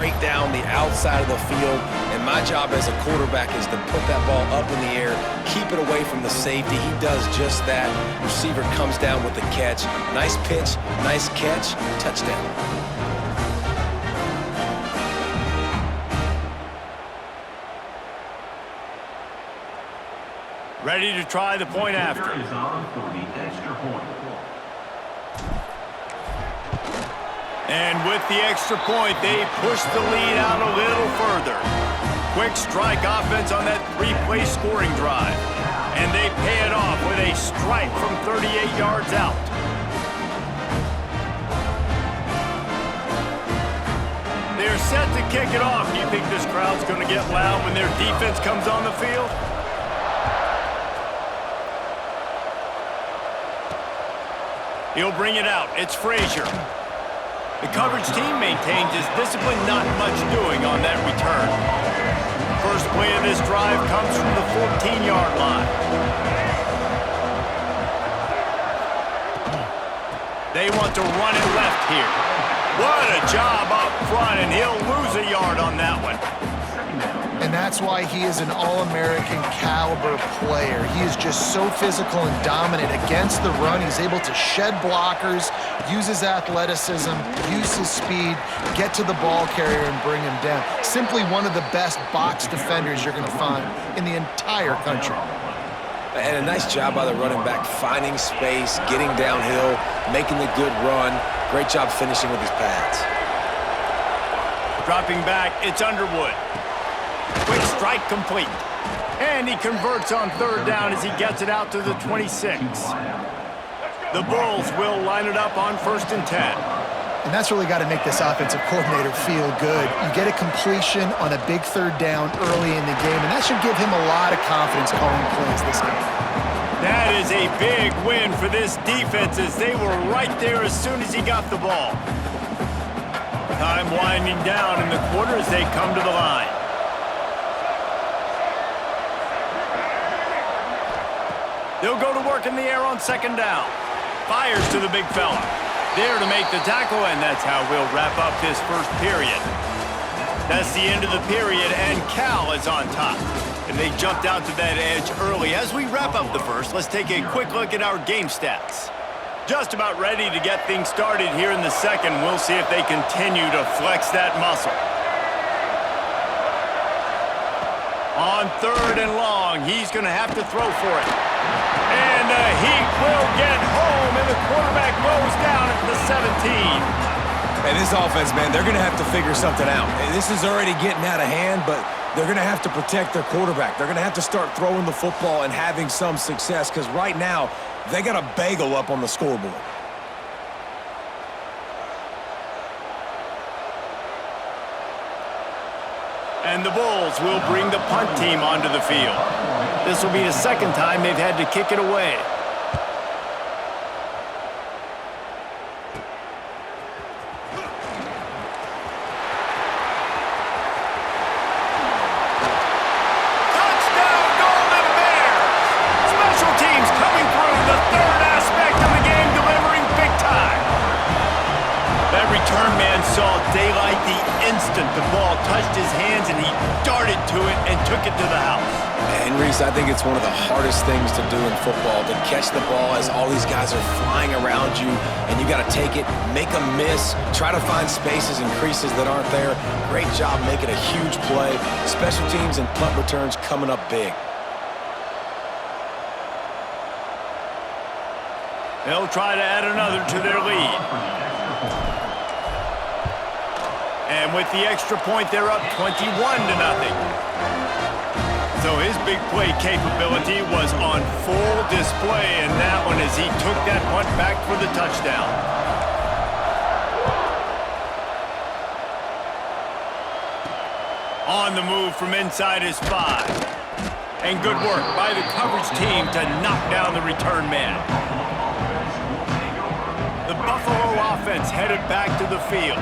straight down the outside of the field, and my job as a quarterback is to put that ball up in the air, keep it away from the safety. He does just that. Receiver comes down with the catch. Nice pitch, nice catch, touchdown. Ready to try the point after. And with the extra point, they push the lead out a little further. Quick strike offense on that three-play scoring drive. And they pay it off with a strike from 38 yards out. They're set to kick it off. Do you think this crowd's going to get loud when their defense comes on the field? He'll bring it out. It's Frazier. The coverage team maintains his discipline, not much doing on that return. First play of this drive comes from the 14-yard line. They want to run it left here. What a job up front, and he'll lose a yard on that one. And that's why he is an All-American caliber player. He is just so physical and dominant against the run. He's able to shed blockers, use his athleticism, use his speed, get to the ball carrier and bring him down. Simply one of the best box defenders you're going to find in the entire country. And a nice job by the running back, finding space, getting downhill, making the good run. Great job finishing with his pads. Dropping back, it's Underwood. Quick strike complete. And he converts on third down as he gets it out to the 26. The Bulls will line it up on 1st and 10. And that's really got to make this offensive coordinator feel good. You get a completion on a big third down early in the game, and that should give him a lot of confidence calling plays this game. That is a big win for this defense as they were right there as soon as he got the ball. Time winding down in the quarter as they come to the line. They'll go to work in the air on 2nd down. Fires to the big fella. There to make the tackle, and that's how we'll wrap up this first period. That's the end of the period, and Cal is on top. And they jumped out to that edge early. As we wrap up the first, let's take a quick look at our game stats. Just about ready to get things started here in the second. We'll see if they continue to flex that muscle. On 3rd and long, he's going to have to throw for it. And the Heat will get home, and the quarterback goes down at the 17. And this offense, man, they're going to have to figure something out. This is already getting out of hand, but they're going to have to protect their quarterback. They're going to have to start throwing the football and having some success because right now, they got a bagel up on the scoreboard. And the Bulls will bring the punt team onto the field. This will be the second time they've had to kick it away. Touchdown, Golden Bears! Special teams coming through, the third aspect of the game, delivering big time. That return man saw daylight the instant the ball touched his hands, and he darted to it and took it to the house. And Reese, I think it's one of the hardest things to do in football, to catch the ball as all these guys are flying around you, and you got to take it, make a miss, try to find spaces and creases that aren't there. Great job making a huge play. Special teams and punt returns coming up big. They'll try to add another to their lead. And with the extra point, they're up 21-0. So his big play capability was on full display in that one as he took that punt back for the touchdown. On the move from inside his 5. And good work by the coverage team to knock down the return man. The Buffalo offense headed back to the field.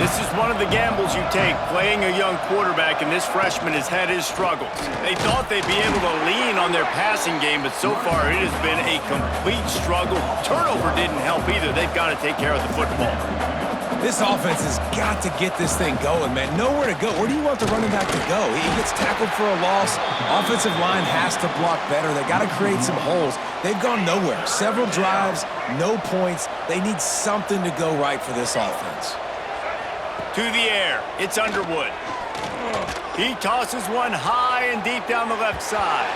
This is one of the gambles you take, playing a young quarterback, and this freshman has had his struggles. They thought they'd be able to lean on their passing game, but so far it has been a complete struggle. Turnover didn't help either. They've got to take care of the football. This offense has got to get this thing going, man. Nowhere to go. Where do you want the running back to go? He gets tackled for a loss. Offensive line has to block better. They got to create some holes. They've gone nowhere. Several drives, no points. They need something to go right for this offense. To the air, it's Underwood. He tosses one high and deep down the left side.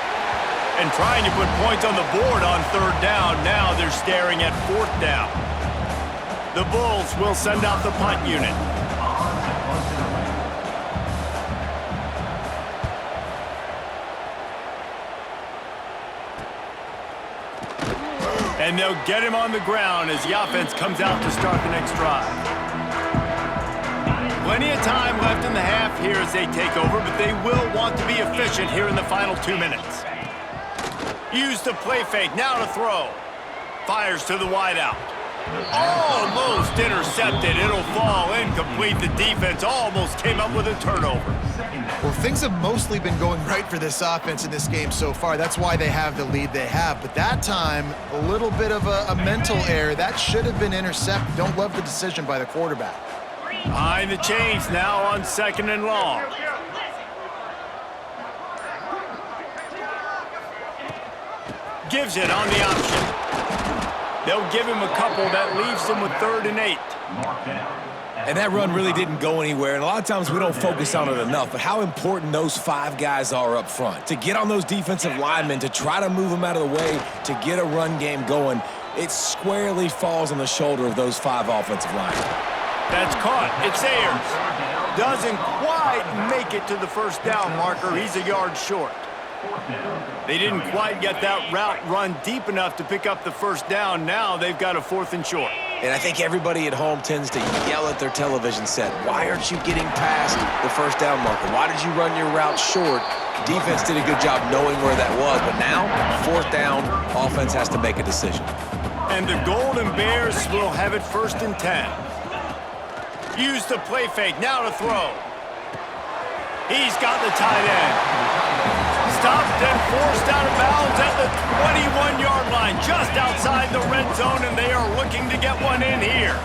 And trying to put points on the board on third down. Now they're staring at fourth down. The Bulls will send out the punt unit. And they'll get him on the ground as the offense comes out to start the next drive. Plenty of time left in the half here as they take over, but they will want to be efficient here in the final 2 minutes. Use the play fake, now to throw. Fires to the wideout. Almost intercepted. It'll fall incomplete. The defense almost came up with a turnover. Well, things have mostly been going right for this offense in this game so far. That's why they have the lead they have. But that time, a little bit of a mental error. That should have been intercepted. Don't love the decision by the quarterback. Behind the chains now on 2nd and long. Gives it on the option. They'll give him a couple. That leaves him with 3rd and 8. And that run really didn't go anywhere. And a lot of times we don't focus on it enough, but how important those 5 guys are up front. To get on those defensive linemen, to try to move them out of the way, to get a run game going, it squarely falls on the shoulder of those 5 offensive linemen. That's caught. It's Ayers. Doesn't quite make it to the first down marker. He's a yard short. They didn't quite get that route run deep enough to pick up the first down. Now they've got a 4th and short. And I think everybody at home tends to yell at their television set, why aren't you getting past the first down marker? Why did you run your route short? Defense did a good job knowing where that was, but now, 4th down, offense has to make a decision. And the Golden Bears will have it 1st and 10. Use the play fake, now to throw. He's got the tight end. Stopped and forced out of bounds at the 21-yard line, just outside the red zone, and they are looking to get one in here.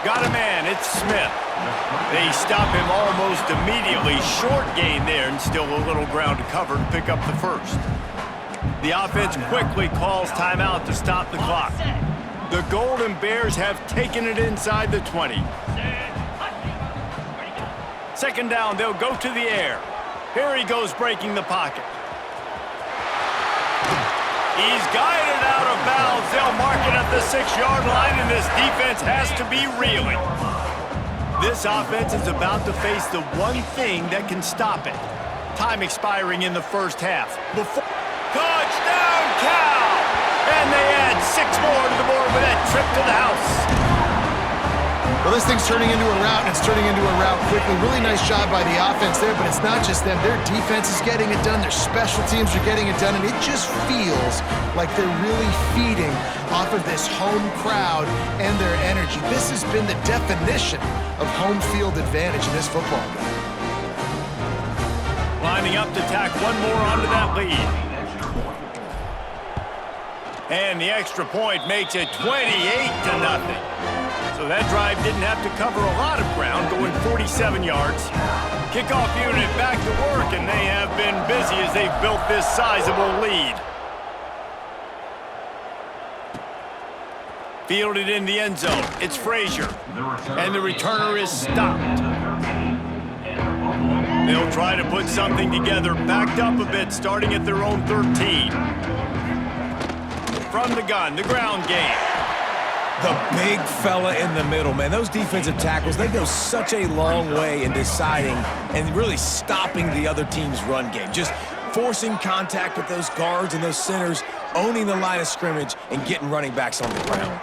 Got a man, it's Smith. They stop him almost immediately. Short gain there, and still a little ground to cover to pick up the first. The offense quickly calls timeout to stop the clock. The Golden Bears have taken it inside the 20. 2nd down, they'll go to the air. Here he goes breaking the pocket. He's guided out of bounds. They'll mark it at the 6-yard line, and this defense has to be reeling. This offense is about to face the one thing that can stop it. Time expiring in the first half. Touchdown, Cal! And they add 6 more to the board with that trip to the house. Well, this thing's turning into a rout, and it's turning into a rout quickly. Really nice job by the offense there, but it's not just them. Their defense is getting it done. Their special teams are getting it done, and it just feels like they're really feeding off of this home crowd and their energy. This has been the definition of home field advantage in this football game. Lining up to tack one more onto that lead. And the extra point makes it 28-0. So that drive didn't have to cover a lot of ground, going 47 yards. Kickoff unit back to work, and they have been busy as they've built this sizable lead. Fielded in the end zone. It's Frazier. And the returner is stopped. They'll try to put something together, backed up a bit, starting at their own 13. From the gun, the ground game. The big fella in the middle, man. Those defensive tackles, they go such a long way in deciding and really stopping the other team's run game. Just forcing contact with those guards and those centers, owning the line of scrimmage, and getting running backs on the ground.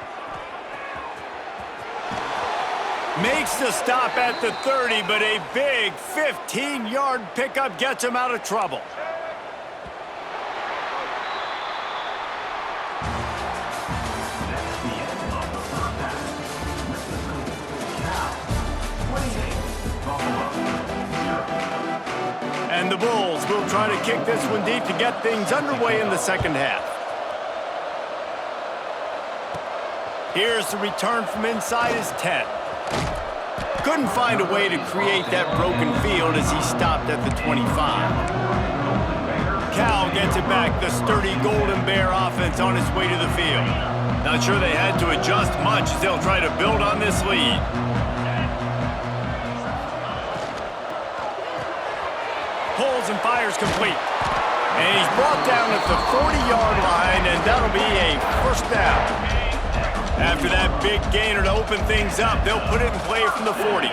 Makes the stop at the 30, but a big 15-yard pickup gets him out of trouble. And the Bulls will try to kick this one deep to get things underway in the second half. Here's the return from inside his 10. Couldn't find a way to create that broken field as he stopped at the 25. Cal gets it back, the sturdy Golden Bear offense on its way to the field. Not sure they had to adjust much as they'll try to build on this lead. Pulls and fires complete. And he's brought down at the 40-yard line, and that'll be a first down. After that big gainer to open things up, they'll put it in play from the 40.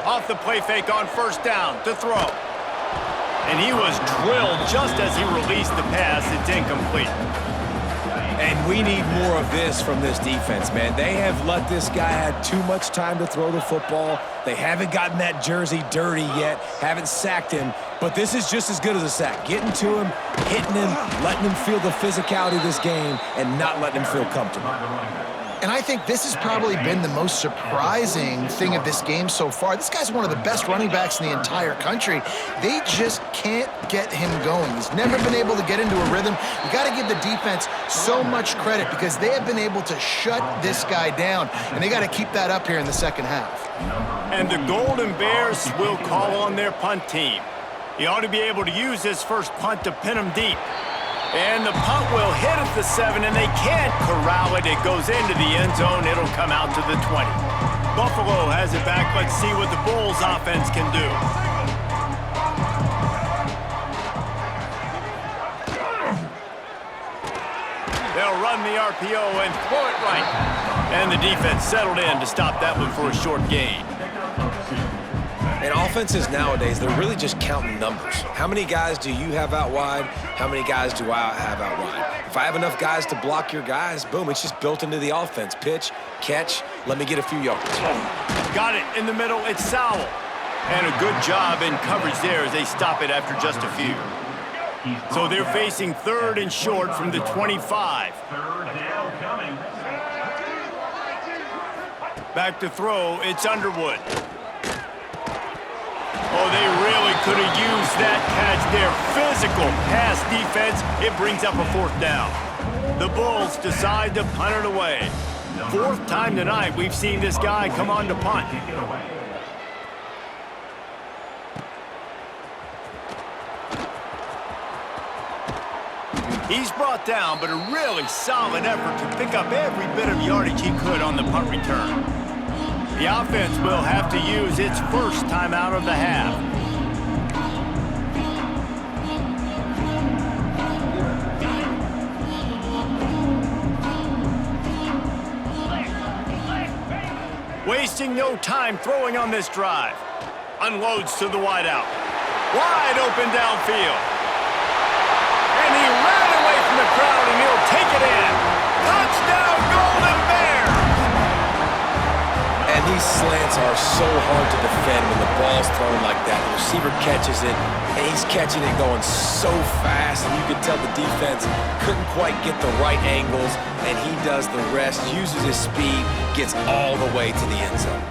Off the play fake on first down to throw. And he was drilled just as he released the pass. It's incomplete. And we need more of this from this defense, man. They have let this guy have too much time to throw the football. They haven't gotten that jersey dirty yet, haven't sacked him, but this is just as good as a sack. Getting to him, hitting him, letting him feel the physicality of this game, and not letting him feel comfortable. And I think this has probably been the most surprising thing of this game so far. This guy's one of the best running backs in the entire country. They just can't get him going. He's never been able to get into a rhythm. You got to give the defense so much credit because they have been able to shut this guy down, and they got to keep that up here in the second half. And the Golden Bears will call on their punt team. He ought to be able to use his first punt to pin him deep. And the punt will hit at the 7, and they can't corral it. It goes into the end zone. It'll come out to the 20. Buffalo has it back. Let's see what the Bulls offense can do. They'll run the RPO and throw it right. And the defense settled in to stop that one for a short gain. And offenses nowadays, they're really just counting numbers. How many guys do you have out wide? How many guys do I have out wide? If I have enough guys to block your guys, boom, it's just built into the offense. Pitch, catch, let me get a few yards. Got it in the middle, it's Sowell. And a good job in coverage there as they stop it after just a few. So they're facing third and short from the 25. Back to throw, it's Underwood. Oh, they really could have used that catch there. Physical pass defense. It brings up a fourth down. The Bulls decide to punt it away. Fourth time tonight we've seen this guy come on to punt. He's brought down, but a really solid effort to pick up every bit of yardage he could on the punt return. The offense will have to use its first timeout of the half. Wasting no time throwing on this drive. Unloads to the wideout. Wide open downfield. And he ran away from the crowd, and he'll take it in. Touchdown, Golden Bears! And these slants are so hard to defend when the ball's thrown like that. The receiver catches it, and he's catching it going so fast, and you could tell the defense couldn't quite get the right angles, and he does the rest, uses his speed, gets all the way to the end zone.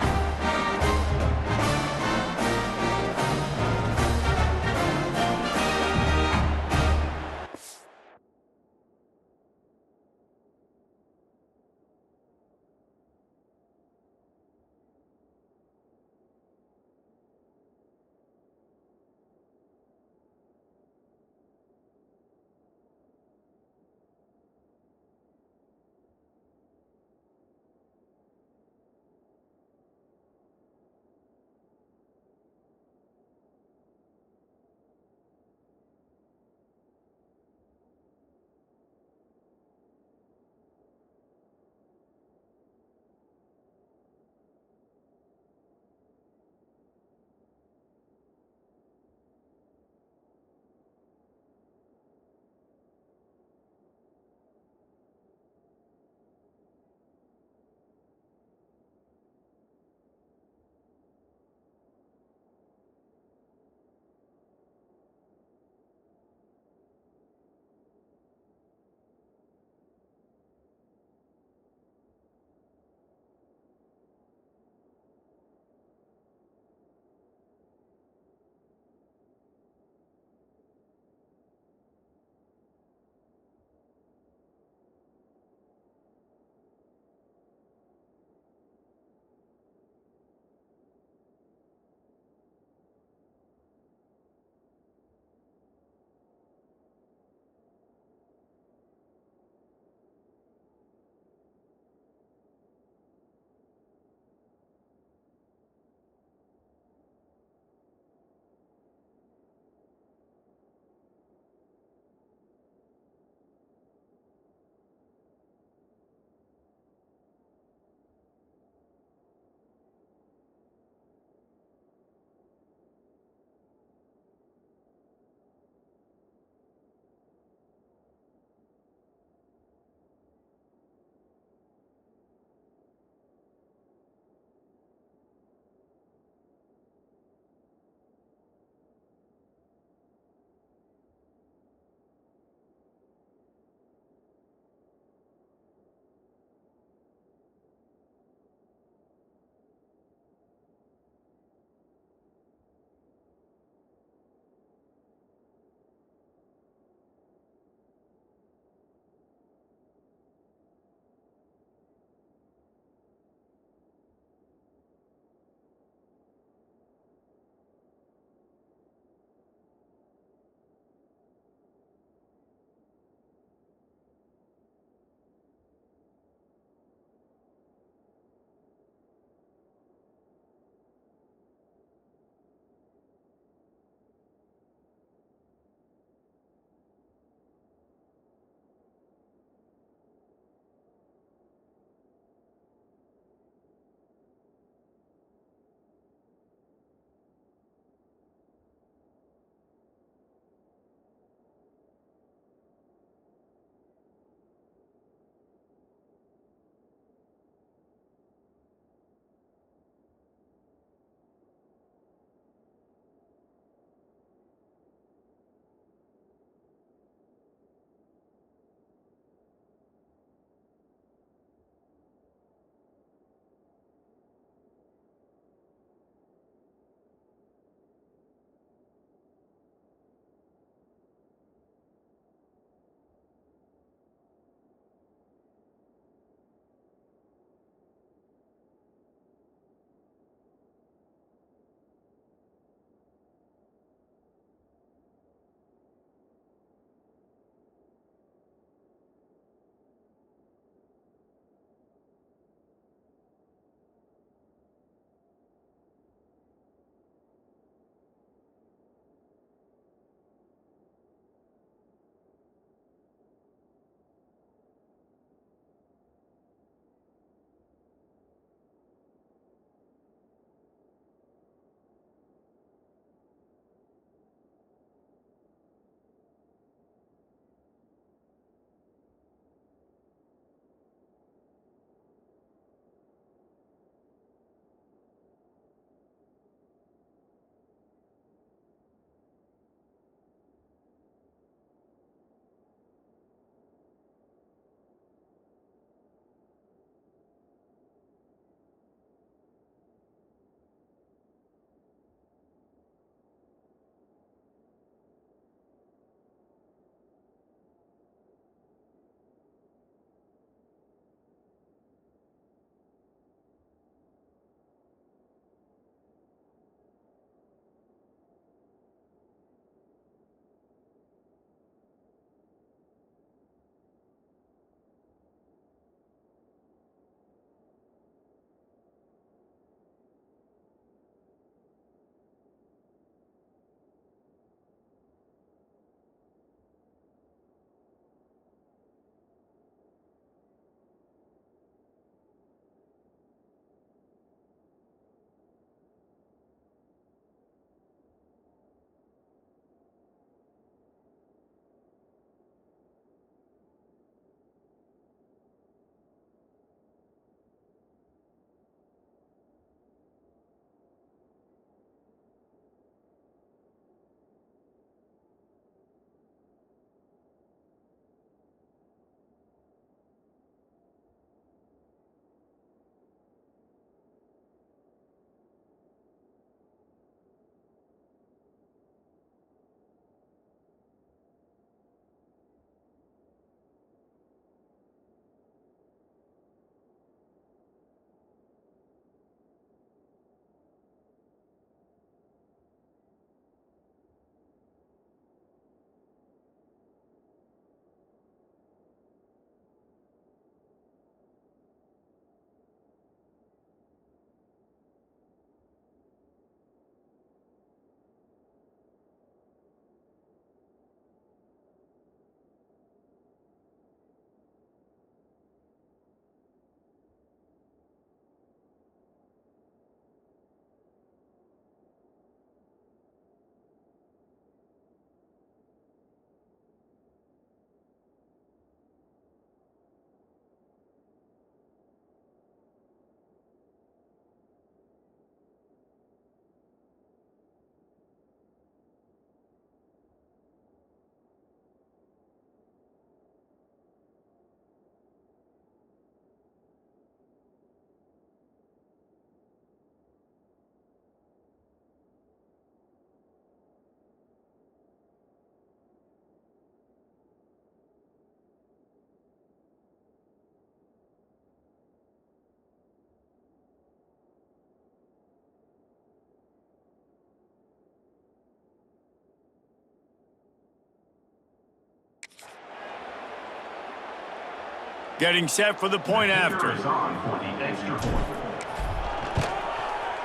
Getting set for the point after.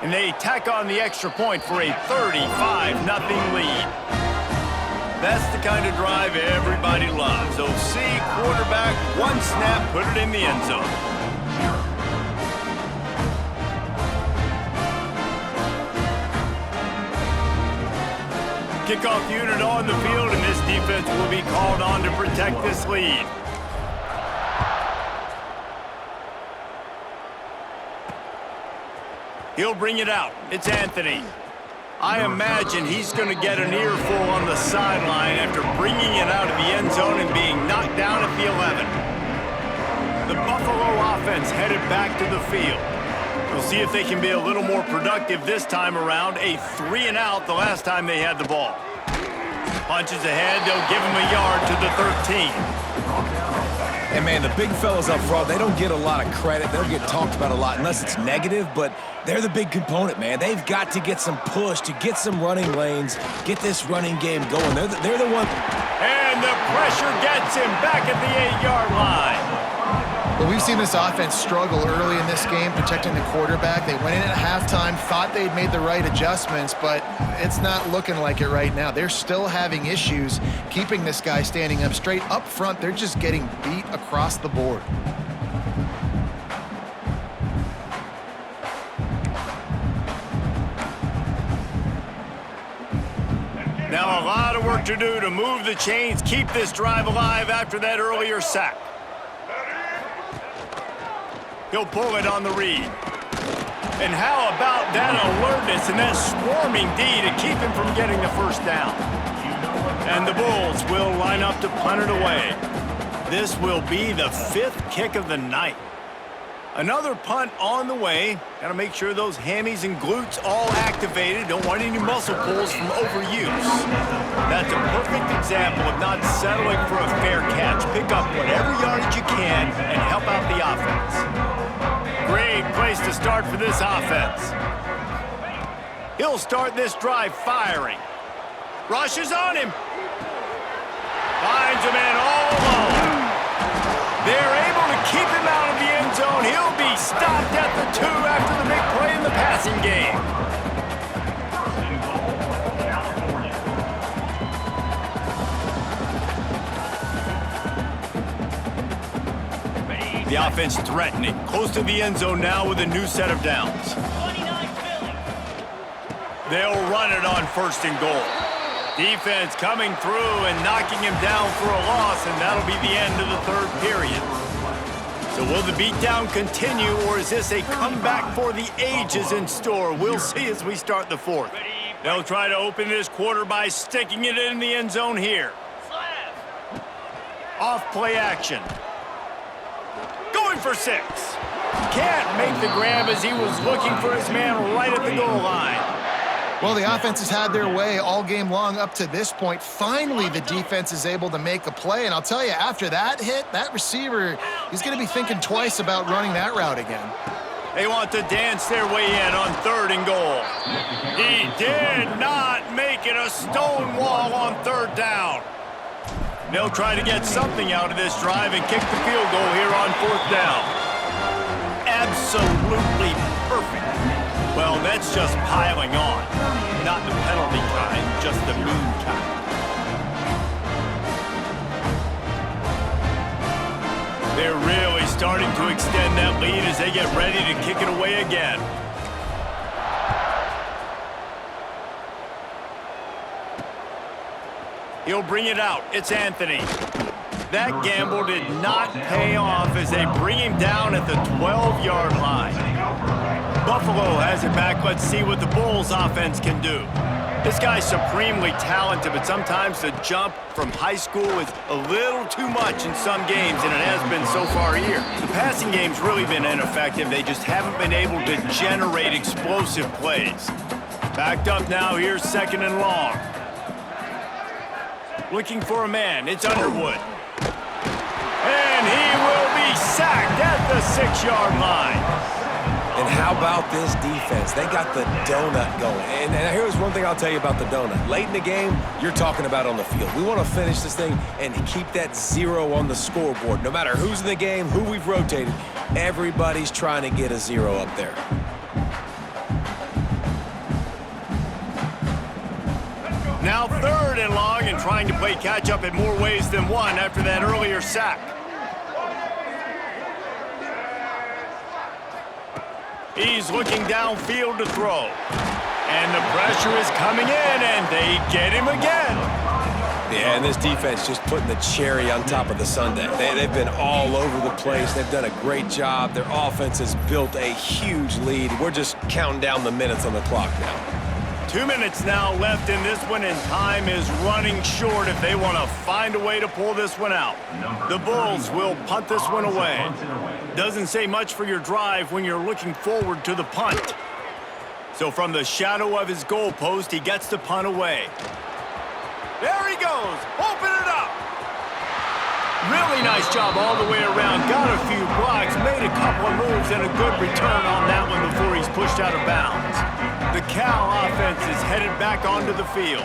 And they tack on the extra point for a 35-0 lead. That's the kind of drive everybody loves. OC, quarterback, one snap, put it in the end zone. Kickoff unit on the field, and this defense will be called on to protect this lead. He'll bring it out. It's Anthony. I imagine he's going to get an earful on the sideline after bringing it out of the end zone and being knocked down at the 11. The Buffalo offense headed back to the field. We'll see if they can be a little more productive this time around. A 3-and-out the last time they had the ball. Punches ahead. They'll give him a yard to the 13. And, man, the big fellas up front, they don't get a lot of credit. They'll get talked about a lot unless it's negative, but they're the big component, man. They've got to get some push, to get some running lanes, get this running game going. They're the one. And the pressure gets him back at the 8-yard line. Well, we've seen this offense struggle early in this game protecting the quarterback. They went in at halftime, thought they'd made the right adjustments, but it's not looking like it right now. They're still having issues keeping this guy standing up straight. Up front, they're just getting beat across the board. Now a lot of work to do to move the chains, keep this drive alive after that earlier sack. He'll pull it on the read. And how about that alertness and that swarming D to keep him from getting the first down? And the Bulls will line up to punt it away. This will be the 5th kick of the night. Another punt on the way. Got to make sure those hammies and glutes all activated. Don't want any muscle pulls from overuse. That's a perfect example of not settling for a fair catch. Pick up whatever yardage you can and help out the offense. Great place to start for this offense. He'll start this drive firing. Rushes on him. Finds a man all alone. They're able to keep him out of the end zone. He'll be stopped at the 2 after the big play in the passing game. The offense threatening, close to the end zone now with a new set of downs. They'll run it on 1st and goal. Defense coming through and knocking him down for a loss, and that'll be the end of the 3rd period. So will the beatdown continue, or is this a comeback for the ages in store? We'll see as we start the 4th. They'll try to open this quarter by sticking it in the end zone here. Off play action. Going for 6. Can't make the grab as he was looking for his man right at the goal line. Well, the offense has had their way all game long up to this point. Finally, the defense is able to make a play. And I'll tell you, after that hit, that receiver, he's going to be thinking twice about running that route again. They want to dance their way in on 3rd and goal. He did not make it a stone wall on 3rd down. They'll try to get something out of this drive and kick the field goal here on 4th down. Absolutely perfect. Well, that's just piling on. Not the penalty kind, just the mean kind. They're really starting to extend that lead as they get ready to kick it away again. He'll bring it out. It's Anthony. That gamble did not pay off as they bring him down at the 12-yard line. Buffalo has it back. Let's see what the Bulls offense can do. This guy's supremely talented, but sometimes the jump from high school is a little too much in some games, and it has been so far here. The passing game's really been ineffective. They just haven't been able to generate explosive plays. Backed up now. Here's 2nd and long. Looking for a man. It's Underwood. And he will be sacked at the 6-yard line. And how about this defense? They got the donut going. And here's one thing I'll tell you about the donut. Late in the game, you're talking about on the field. We want to finish this thing and keep that 0 on the scoreboard. No matter who's in the game, who we've rotated, everybody's trying to get a 0 up there. Now 3rd and long and trying to play catch-up in more ways than one after that earlier sack. He's looking downfield to throw. And the pressure is coming in, and they get him again. Yeah, and this defense just putting the cherry on top of the sundae. They've been all over the place. They've done a great job. Their offense has built a huge lead. We're just counting down the minutes on the clock now. 2 minutes now left in this one, and time is running short if they want to find a way to pull this one out. The Bulls will punt this one away. Doesn't say much for your drive when you're looking forward to the punt. So from the shadow of his goalpost, he gets the punt away. There he goes. Open it up. Really nice job all the way around. Got a few blocks, made a couple of moves, and a good return on that one before he's pushed out of bounds. The Cal offense is headed back onto the field.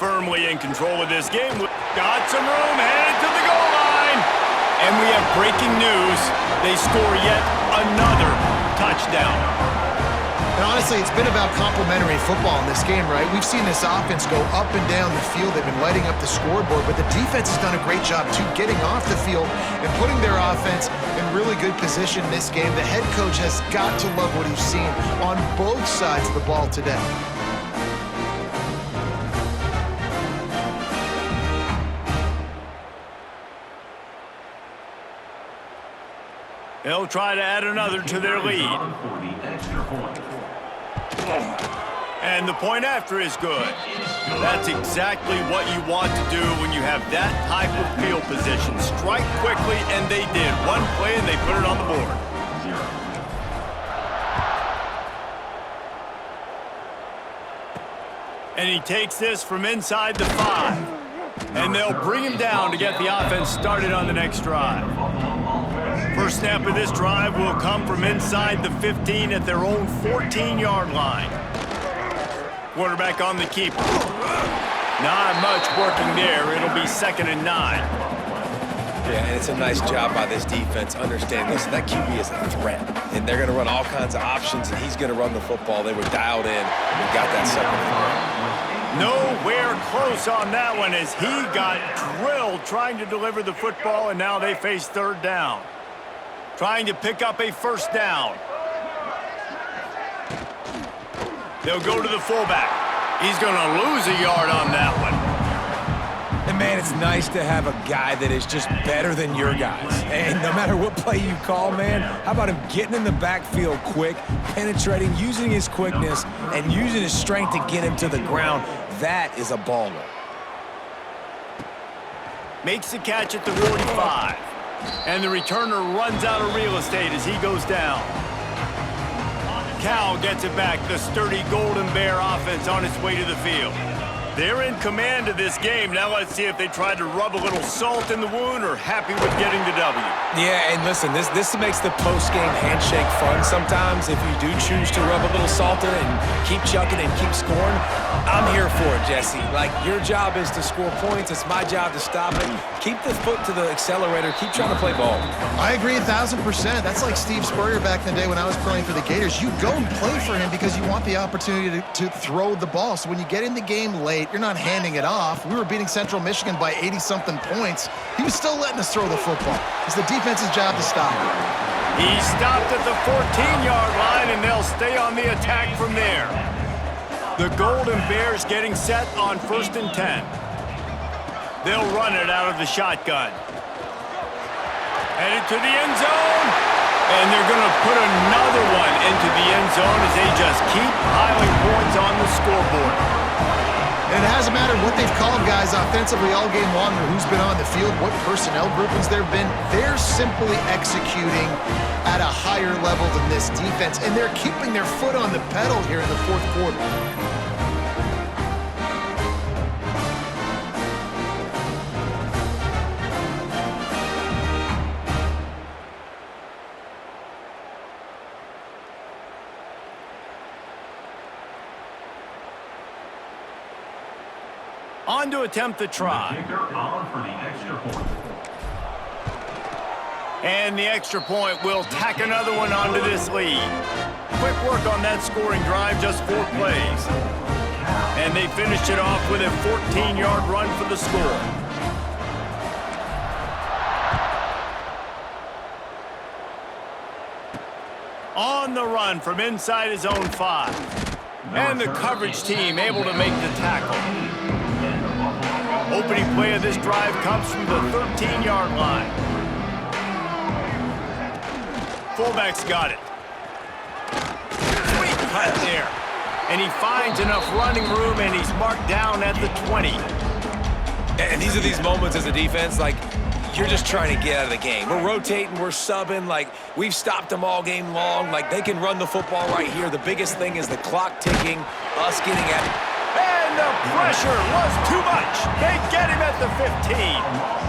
Firmly in control of this game. Got some room, headed to the goal line. And we have breaking news. They score yet another touchdown. And honestly, it's been about complementary football in this game, right? We've seen this offense go up and down the field. They've been lighting up the scoreboard, but the defense has done a great job, too, getting off the field and putting their offense in really good position in this game. The head coach has got to love what he's seen on both sides of the ball today. They'll try to add another to their lead. And the point after is good. That's exactly what you want to do when you have that type of field position. Strike quickly, and they did. One play, and they put it on the board. And he takes this from inside the 5. And they'll bring him down to get the offense started on the next drive. First snap of this drive will come from inside the 15 at their own 14-yard line. Quarterback on the keeper. Not much working there. It'll be 2nd and 9. Yeah, and it's a nice job by this defense understanding this. That QB is a threat, and they're going to run all kinds of options, and he's going to run the football. They were dialed in and got that second and 9. Nowhere close on that one as he got drilled trying to deliver the football, and now they face 3rd down. Trying to pick up a 1st down. They'll go to the fullback. He's going to lose a yard on that one. And, man, it's nice to have a guy that is just better than your guys. And no matter what play you call, man, how about him getting in the backfield quick, penetrating, using his quickness, and using his strength to get him to the ground. That is a baller. Makes the catch at the 45. And the returner runs out of real estate as he goes down. Cal gets it back. The sturdy Golden Bear offense on its way to the field. They're in command of this game. Now let's see if they try to rub a little salt in the wound or happy with getting the W. Yeah, and listen, this makes the post-game handshake fun sometimes. If you do choose to rub a little salt in it and keep chucking and keep scoring, I'm here for it, Jesse. Like, your job is to score points. It's my job to stop it. Keep the foot to the accelerator. Keep trying to play ball. I agree 1,000%. That's like Steve Spurrier back in the day when I was playing for the Gators. You go and play for him because you want the opportunity to throw the ball. So when you get in the game late, you're not handing it off. We were beating Central Michigan by 80-something points. He was still letting us throw the football. It's the defense's job to stop it. He stopped at the 14-yard line, and they'll stay on the attack from there. The Golden Bears getting set on 1st and 10. They'll run it out of the shotgun. Headed to the end zone. And they're going to put another one into the end zone as they just keep piling points on the scoreboard. And it hasn't mattered what they've called guys offensively all game long or who's been on the field, what personnel groupings there have been. They're simply executing at a higher level than this defense, and they're keeping their foot on the pedal here in the 4th quarter. On to attempt the try. And the extra point will tack another one onto this lead. Quick work on that scoring drive, just 4 plays. And they finished it off with a 14-yard run for the score. On the run from inside his own 5. And the coverage team able to make the tackle. Opening play of this drive comes from the 13-yard line. Fullback's got it. Sweet cut there. And he finds enough running room, and he's marked down at the 20. And these are these moments as a defense, like, you're just trying to get out of the game. We're rotating, we're subbing, like, we've stopped them all game long. Like, they can run the football right here. The biggest thing is the clock ticking, us getting at it. And the pressure was too much. They get him at the 15.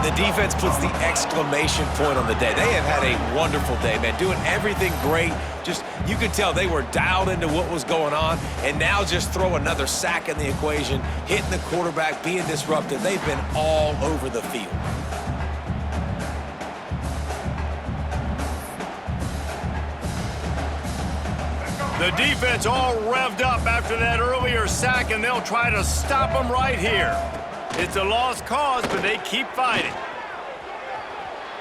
The defense puts the exclamation point on the day. They have had a wonderful day, man, doing everything great. Just, you could tell they were dialed into what was going on, and now just throw another sack in the equation, hitting the quarterback, being disruptive. They've been all over the field. The defense all revved up after that earlier sack, and they'll try to stop them right here. It's a lost cause, but they keep fighting.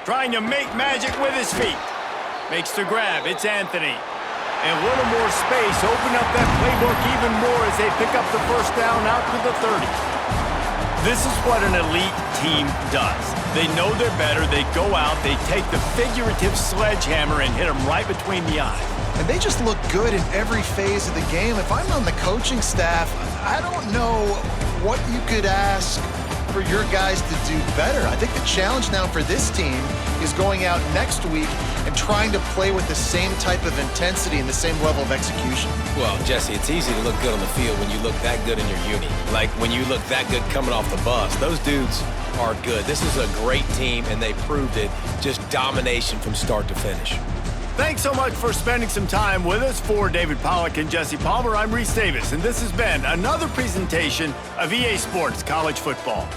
Trying to make magic with his feet. Makes the grab. It's Anthony. And a little more space. Open up that playbook even more as they pick up the first down out to the 30. This is what an elite team does. They know they're better. They go out. They take the figurative sledgehammer and hit them right between the eyes. And they just look good in every phase of the game. If I'm on the coaching staff, I don't know what you could ask for your guys to do better. I think the challenge now for this team is going out next week and trying to play with the same type of intensity and the same level of execution. Well, Jesse, it's easy to look good on the field when you look that good in your uni. Like when you look that good coming off the bus. Those dudes are good. This is a great team, and they proved it. Just domination from start to finish. Thanks so much for spending some time with us. For David Pollack and Jesse Palmer, I'm Reese Davis, and this has been another presentation of EA Sports College Football.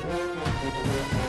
it.